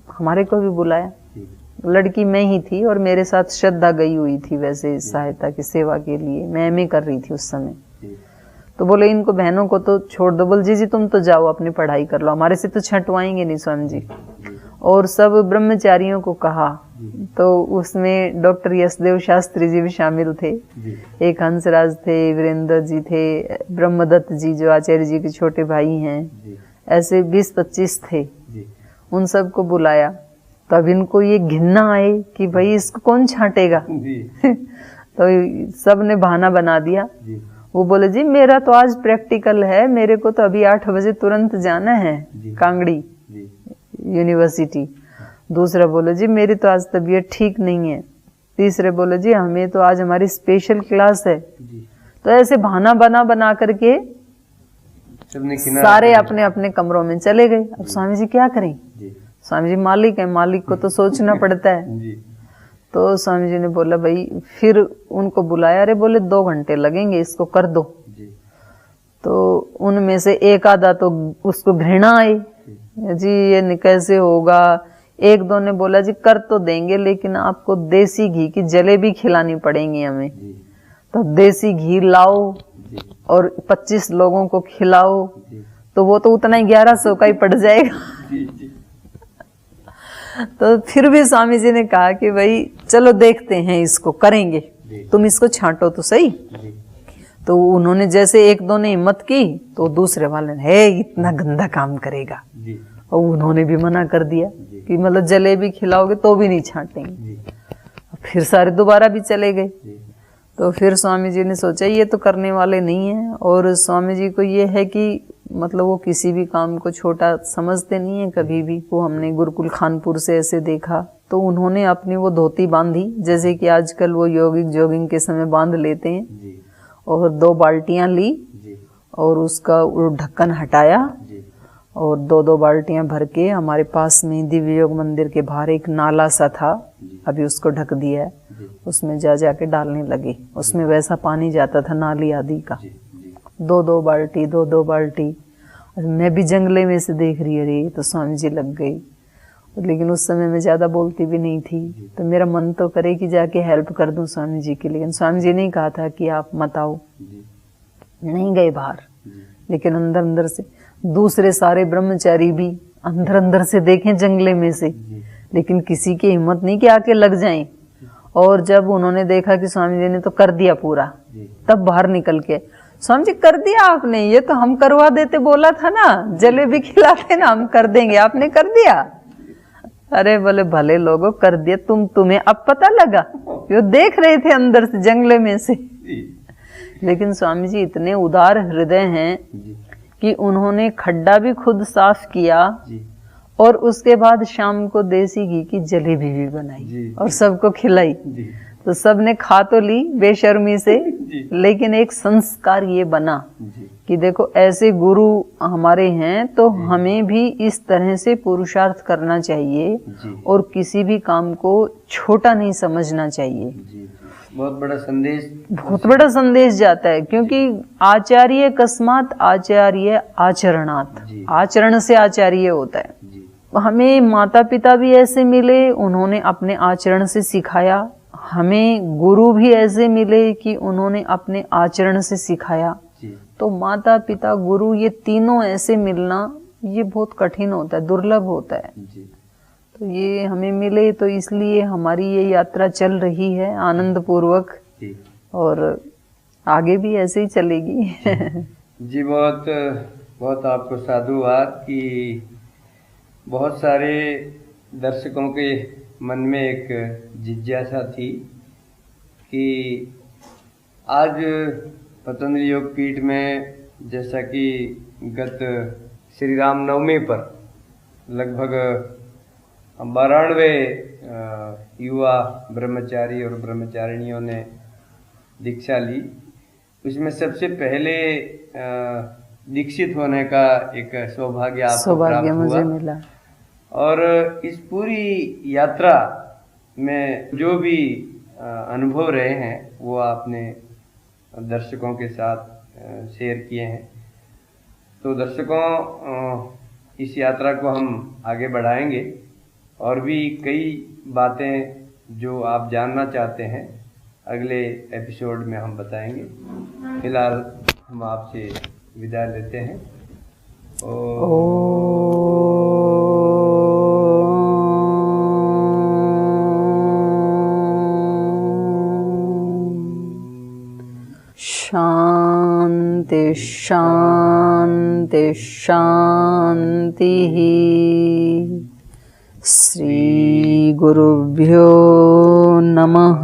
हमारे को भी बुलाया। लड़की मैं ही थी और मेरे साथ श्रद्धा गई हुई थी वैसे सहायता की सेवा के लिए, मैं एमए कर रही थी उस समय। तो बोले इनको बहनों को तो छोड़ दो। बोल जी तुम तो जाओ अपनी पढ़ाई कर लो, हमारे से तो छंटवाएंगे नहीं स्वामी जी। और सब ब्रह्मचारियों को कहा, तो उसमें डॉक्टर यशदेव शास्त्री जी भी शामिल थे, एक हंसराज थे, वीरेंद्र जी थे, ब्रह्मदत्त जी जो आचार्य जी के छोटे भाई हैं, ऐसे 20-25 थे। उन सबको बुलाया। तब इनको ये घिन्ना आए कि भाई इसको कौन छांटेगा। तो सब ने बहाना बना दिया। वो बोले जी मेरा तो आज प्रैक्टिकल है, मेरे को तो अभी 8 बजे तुरंत जाना है कांगड़ी यूनिवर्सिटी। दूसरा बोले जी मेरी तो आज तबीयत ठीक नहीं है। तीसरे बोले जी हमें तो आज हमारी स्पेशल क्लास है। तो ऐसे बहाना बना करके सारे अपने अपने कमरों में चले गए। अब स्वामी जी क्या करें, स्वामी जी मालिक है, मालिक को तो सोचना पड़ता है। तो स्वामी जी ने बोला भाई, फिर उनको बुलाया, अरे बोले 2 घंटे लगेंगे इसको कर दो। तो उनमें से एक आधा तो उसको घृणा आई, जी ये कैसे होगा। एक दो ने बोला जी कर तो देंगे लेकिन आपको देसी घी की जलेबी खिलानी पड़ेंगी हमें। तो देसी घी लाओ और 25 लोगों को खिलाओ, तो वो तो उतना ही 1100 का ही पड़ जाएगा। तो फिर भी स्वामी जी ने कहा कि भाई चलो देखते हैं, इसको करेंगे, तुम इसको छांटो तो सही। तो उन्होंने जैसे एक दो ने हिम्मत की, तो दूसरे वाले ने है इतना गंदा काम करेगा, और उन्होंने भी मना कर दिया कि मतलब जलेबी खिलाओगे तो भी नहीं छांटेंगे। फिर सारे दोबारा भी चले गए। तो फिर स्वामी जी ने सोचा ये तो करने वाले नहीं है, और स्वामी जी को ये है कि मतलब वो किसी भी काम को छोटा समझते नहीं है कभी भी। वो हमने गुरुकुल खानपुर से ऐसे देखा, तो उन्होंने अपनी वो धोती बांधी जैसे कि आजकल वो यौगिक जॉगिंग के समय बांध लेते हैं, और 2 बाल्टियां ली और उसका ढक्कन हटाया, और 2-2 बाल्टियां भर के हमारे पास में दिव्य योग मंदिर के बाहर एक नाला सा था, अभी उसको ढक दिया है, उसमें जाके डालने लगे। उसमें वैसा पानी जाता था नाली आदि का, 2-2 बाल्टी 2-2 बाल्टी। मैं भी जंगले में से देख रही, अरे तो स्वामी जी लग गई। लेकिन उस समय मैं ज्यादा बोलती भी नहीं थी, तो मेरा मन तो करे कि जाके हेल्प कर दूं स्वामी जी की, लेकिन स्वामी जी ने कहा था कि आप मत आओ। नहीं गए बाहर, लेकिन अंदर अंदर से दूसरे सारे ब्रह्मचारी भी अंदर अंदर से देखें जंगले में से, लेकिन किसी की हिम्मत नहीं कि आके लग जाएं। और जब उन्होंने देखा कि स्वामी जी ने तो कर दिया पूरा, तब बाहर निकल के, स्वामी जी कर दिया आपने, ये तो हम करवा देते, बोला था ना जलेबी खिलाते ना, हम कर देंगे, आपने कर दिया। अरे बोले भले लोगों कर दिया, तुम्हें अब पता लगा, वो देख रहे थे अंदर से जंगले में से। लेकिन स्वामी जी इतने उदार हृदय हैं कि उन्होंने खड्डा भी खुद साफ किया, और उसके बाद शाम को देसी घी की जलेबी भी बनाई और सबको खिलाई। तो सबने खा तो ली बेशर्मी से, लेकिन एक संस्कार ये बना कि देखो ऐसे गुरु हमारे हैं तो हमें भी इस तरह से पुरुषार्थ करना चाहिए और किसी भी काम को छोटा नहीं समझना चाहिए। बहुत बड़ा संदेश, बहुत बड़ा संदेश जाता है, क्योंकि आचार्य कस्मात आचार्य आचरणात्, आचरण से आचार्य होता है। हमें माता पिता भी ऐसे मिले, उन्होंने अपने आचरण से सिखाया, हमें गुरु भी ऐसे मिले कि उन्होंने अपने आचरण से सिखाया। तो माता पिता गुरु ये तीनों ऐसे मिलना ये बहुत कठिन होता है, दुर्लभ होता है। तो ये हमें मिले, तो इसलिए हमारी ये यात्रा चल रही है आनंद पूर्वक, और आगे भी ऐसे ही चलेगी। जी बहुत बहुत आपको साधुवाद कि बहुत सारे दर्शकों के मन में एक जिज्ञासा थी कि आज पतंजलि योग पीठ में, जैसा कि गत श्री राम नवमी पर लगभग 92 युवा ब्रह्मचारी और ब्रह्मचारिणियों ने दीक्षा ली। उसमें सबसे पहले दीक्षित होने का एक सौभाग्य आपको प्राप्त मुझे हुआ। मिला। और इस पूरी यात्रा में जो भी अनुभव रहे हैं वो आपने दर्शकों के साथ शेयर किए हैं। तो दर्शकों, इस यात्रा को हम आगे बढ़ाएंगे और भी कई बातें जो आप जानना चाहते हैं अगले एपिसोड में हम बताएंगे। फिलहाल हम आपसे विदा लेते हैं। शांति शांति शांति। श्री गुरुभ्यो नमः।